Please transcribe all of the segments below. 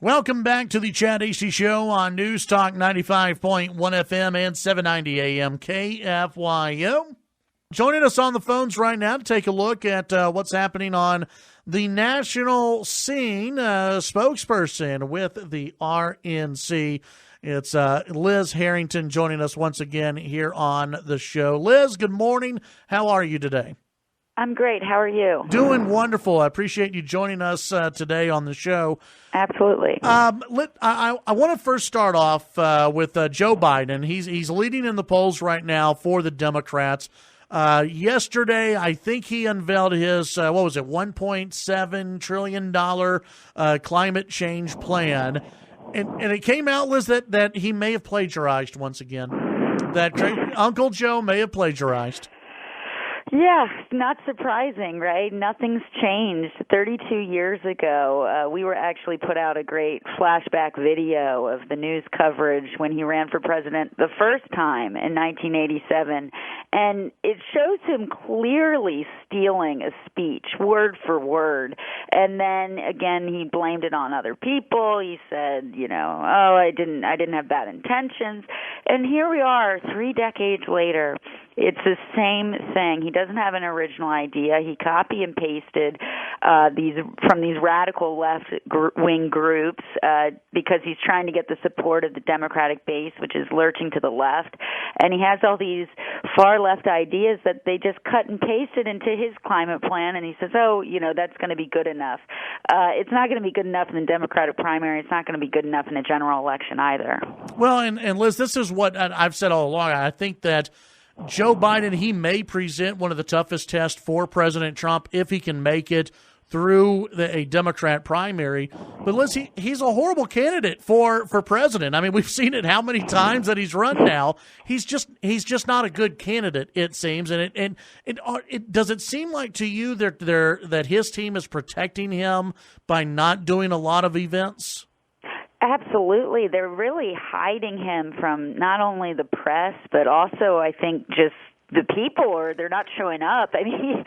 Welcome back to the Chad Hasty Show on News Talk 95.1 FM and 790 AM KFYO. Joining us on the phones right now to take a look at what's happening on the national scene, spokesperson with the RNC. It's Liz Harrington joining us once again here on the show. Liz, good morning. How are you today? I'm great. How are you? Doing wonderful. I appreciate you joining us today on the show. Absolutely. I want to first start off with Joe Biden. He's leading in the polls right now for the Democrats. Yesterday, I think he unveiled his, $1.7 trillion climate change plan. And it came out, Liz, that he may have plagiarized once again. That Uncle Joe may have plagiarized. Yeah, not surprising, right? Nothing's changed. 32 years ago, we were actually put out a great flashback video of the news coverage when he ran for president the first time in 1987. And it shows him clearly stealing a speech, word for word. And then, again, he blamed it on other people. He said, I didn't have bad intentions. And here we are 3 decades later. It's the same thing. He doesn't have an original idea. He copy and pasted these radical left-wing groups because he's trying to get the support of the Democratic base, which is lurching to the left. And he has all these far-left ideas that they just cut and pasted into his climate plan, and he says, that's going to be good enough. It's not going to be good enough in the Democratic primary. It's not going to be good enough in the general election either. Well, and Liz, this is what I've said all along. I think that Joe Biden, he may present one of the toughest tests for President Trump if he can make it through a Democrat primary. But Liz, he's a horrible candidate for president. I mean, we've seen it how many times that he's run now. He's just not a good candidate, it seems. And it does it seem like to you that his team is protecting him by not doing a lot of events? Absolutely. They're really hiding him from not only the press, but also I think just the people, or they're not showing up. I mean,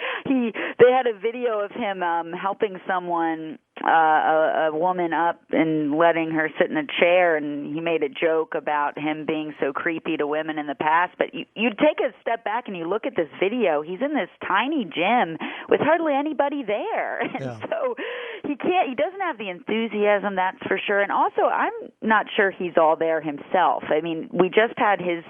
they had a video of him helping someone, a woman up and letting her sit in a chair, and he made a joke about him being so creepy to women in the past. But you take a step back and you look at this video. He's in this tiny gym with hardly anybody there. Yeah. And so he doesn't have the enthusiasm, that's for sure. And also, I'm not sure he's all there himself. I mean, we just had his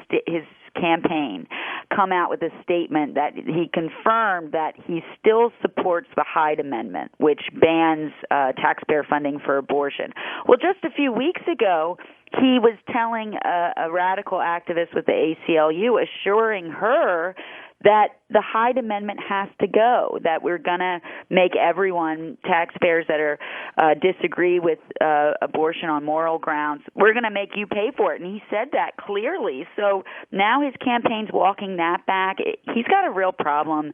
campaign come out with a statement that he confirmed that he still supports the Hyde Amendment, which bans taxpayer funding for abortion. Well, just a few weeks ago, he was telling a radical activist with the ACLU, assuring her that the Hyde Amendment has to go, that we're going to make everyone, taxpayers that are disagree with abortion on moral grounds, we're going to make you pay for it. And he said that clearly. So now his campaign's walking that back. He's got a real problem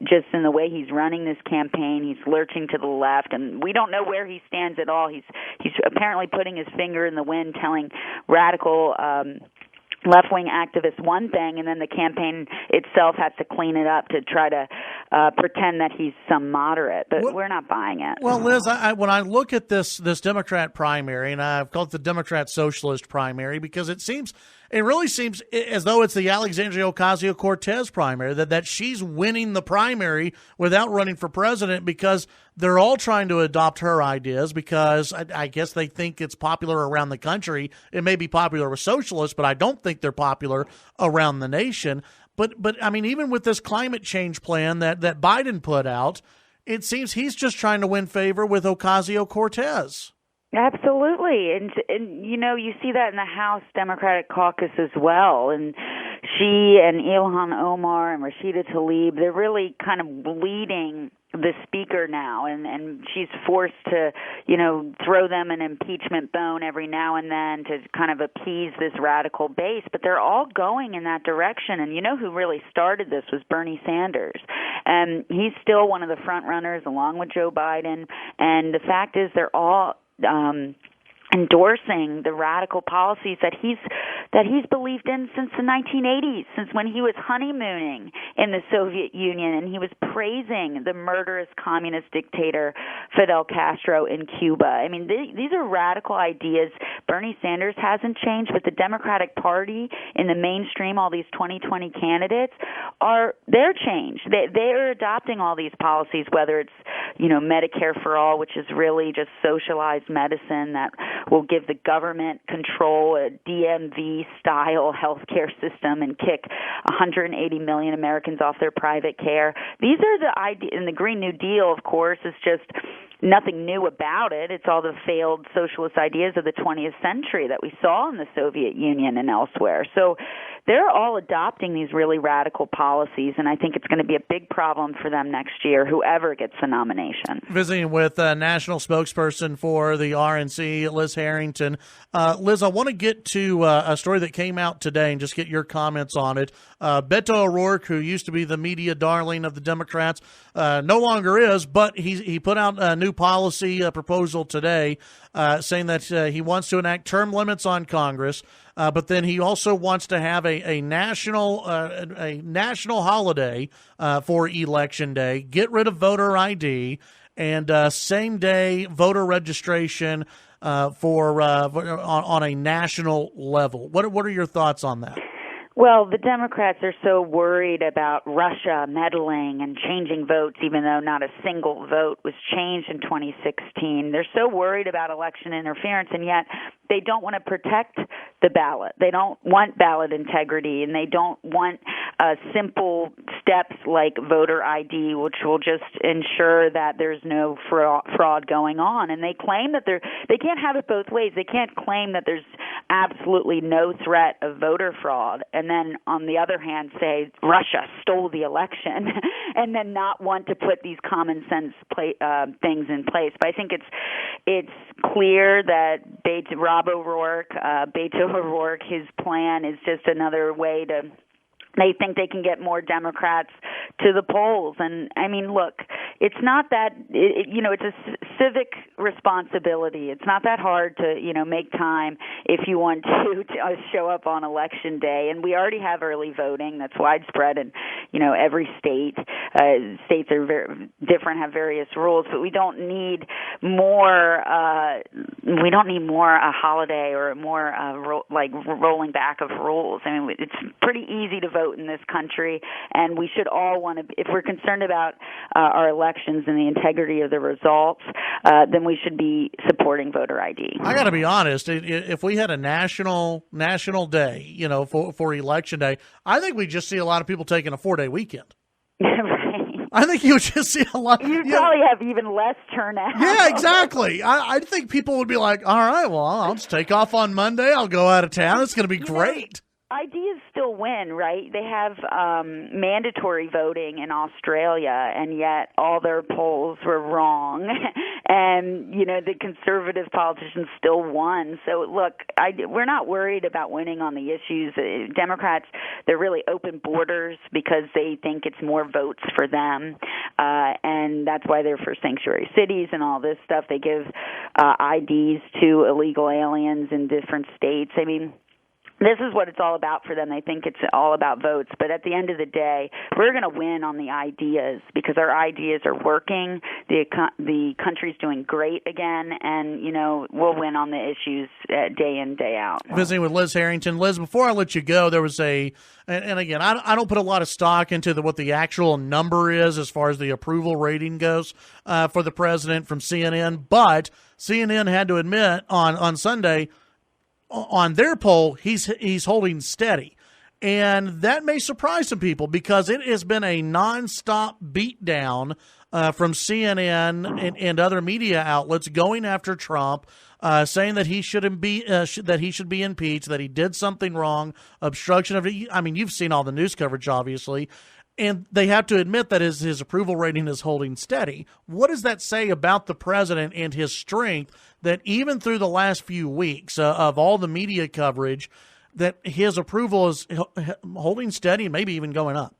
just in the way he's running this campaign. He's lurching to the left, and we don't know where he stands at all. He's apparently putting his finger in the wind, telling radical left-wing activists one thing, and then the campaign itself has to clean it up to try to pretend that he's some moderate. But we're not buying it. Well, Liz, when I look at this Democrat primary, and I've called it the Democrat Socialist primary because it really seems as though it's the Alexandria Ocasio-Cortez primary, that she's winning the primary without running for president because they're all trying to adopt her ideas because I guess they think it's popular around the country. It may be popular with socialists, but I don't think they're popular around the nation. But I mean, even with this climate change plan that Biden put out, it seems he's just trying to win favor with Ocasio-Cortez. Absolutely. And you see that in the House Democratic caucus as well. And she and Ilhan Omar and Rashida Tlaib, they're really kind of bleeding the speaker now, and she's forced to, throw them an impeachment bone every now and then to kind of appease this radical base. But they're all going in that direction. And who really started this was Bernie Sanders. And he's still one of the front runners along with Joe Biden. And the fact is they're all endorsing the radical policies that he's that he's believed in since the 1980s, since when he was honeymooning in the Soviet Union and he was praising the murderous communist dictator Fidel Castro in Cuba. I mean, these are radical ideas. Bernie Sanders hasn't changed, but the Democratic Party in the mainstream, all these 2020 candidates, they're changed. They're adopting all these policies, whether it's, Medicare for all, which is really just socialized medicine that will give the government control, a DMV-style healthcare system, and kick 180 million Americans off their private care. These are the ideas, and the Green New Deal, of course, is just nothing new about it. It's all the failed socialist ideas of the 20th century that we saw in the Soviet Union and elsewhere. So they're all adopting these really radical policies, and I think it's going to be a big problem for them next year, whoever gets the nomination. Visiting with national spokesperson for the RNC, Liz Harrington. Liz, I want to get to a story that came out today and just get your comments on it. Beto O'Rourke, who used to be the media darling of the Democrats, no longer is, but he put out a new policy proposal today saying that he wants to enact term limits on Congress, but then he also wants to have a national holiday for Election Day, get rid of voter ID, and same-day voter registration on a national level. What are your thoughts on that? Well, the Democrats are so worried about Russia meddling and changing votes, even though not a single vote was changed in 2016. They're so worried about election interference, and yet they don't want to protect the ballot. They don't want ballot integrity, and they don't want simple steps like voter ID, which will just ensure that there's no fraud going on. And they claim that they can't have it both ways. They can't claim that there's absolutely no threat of voter fraud, and then on the other hand say Russia stole the election, and then not want to put these common sense things in place. But I think it's clear that Beto O'Rourke, his plan is just another way to. They think they can get more Democrats to the polls. And, I mean, look, it's not that, it's a civic responsibility. It's not that hard to, make time if you want to show up on Election Day. And we already have early voting that's widespread in, every state. States are very different, have various rules, but we don't need more, a holiday or more, rolling back of rules. I mean, it's pretty easy to vote in this country, and we should all want to, if we're concerned about our elections and the integrity of the results, then we should be supporting voter ID. I got to be honest, if we had a national day, for Election Day, I think we just see a lot of people taking a 4-day weekend. Right. I think you would just see a lot. You'd probably have even less turnout. Yeah, exactly. I think people would be like, all right, well, I'll just take off on Monday. I'll go out of town. It's going to be great. Ideas still win, right? They have mandatory voting in Australia, and yet all their polls were wrong. And, the conservative politicians still won. So, look, we're not worried about winning on the issues. Democrats, they're really open borders because they think it's more votes for them. And that's why they're for sanctuary cities and all this stuff. They give IDs to illegal aliens in different states. I mean, this is what it's all about for them. They think it's all about votes. But at the end of the day, we're going to win on the ideas because our ideas are working. The country's doing great again, and, we'll win on the issues day in, day out. Visiting with Liz Harrington. Liz, before I let you go, there was and again, I don't put a lot of stock into what the actual number is as far as the approval rating goes for the president from CNN, but CNN had to admit on Sunday, on their poll, he's holding steady. And that may surprise some people because it has been a nonstop beatdown from CNN and other media outlets going after Trump, saying that he shouldn't be that he should be impeached, that he did something wrong, obstruction of. I mean, you've seen all the news coverage, obviously. And they have to admit that his approval rating is holding steady. What does that say about the president and his strength that even through the last few weeks of all the media coverage, that his approval is holding steady and maybe even going up?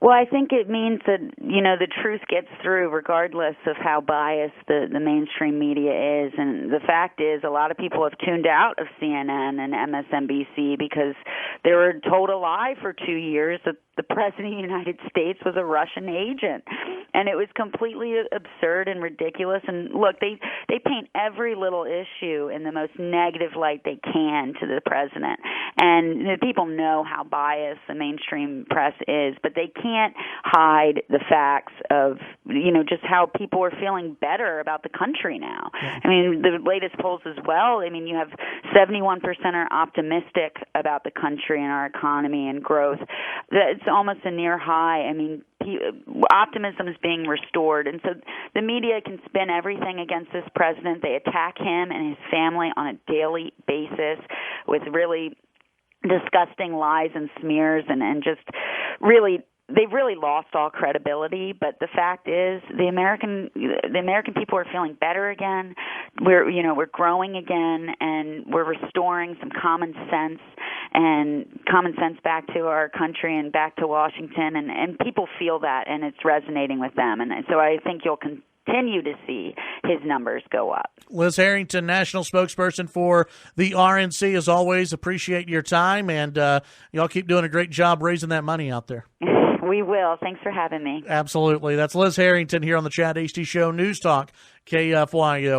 Well, I think it means that, the truth gets through regardless of how biased the mainstream media is. And the fact is, a lot of people have tuned out of CNN and MSNBC because they were told a lie for 2 years that the President of the United States was a Russian agent. And it was completely absurd and ridiculous. And look, they paint every little issue in the most negative light they can to the president. And the people know how biased the mainstream press is, but they can't hide the facts of, just how people are feeling better about the country now. Yeah. I mean, the latest polls as well, you have 71% are optimistic about the country and our economy and growth. It's almost a near high. Optimism is being restored. And so the media can spin everything against this president. They attack him and his family on a daily basis with really disgusting lies and smears and just really they've really lost all credibility. But the fact is, the American people are feeling better again. We're growing again, and we're restoring some common sense back to our country and back to Washington, and people feel that, and it's resonating with them. And so I think you'll continue to see his numbers go up. Liz Harrington, national spokesperson for the RNC, as always, appreciate your time, and y'all keep doing a great job raising that money out there. We will. Thanks for having me. Absolutely. That's Liz Harrington here on the Chad Hasty Show, News Talk, KFYO.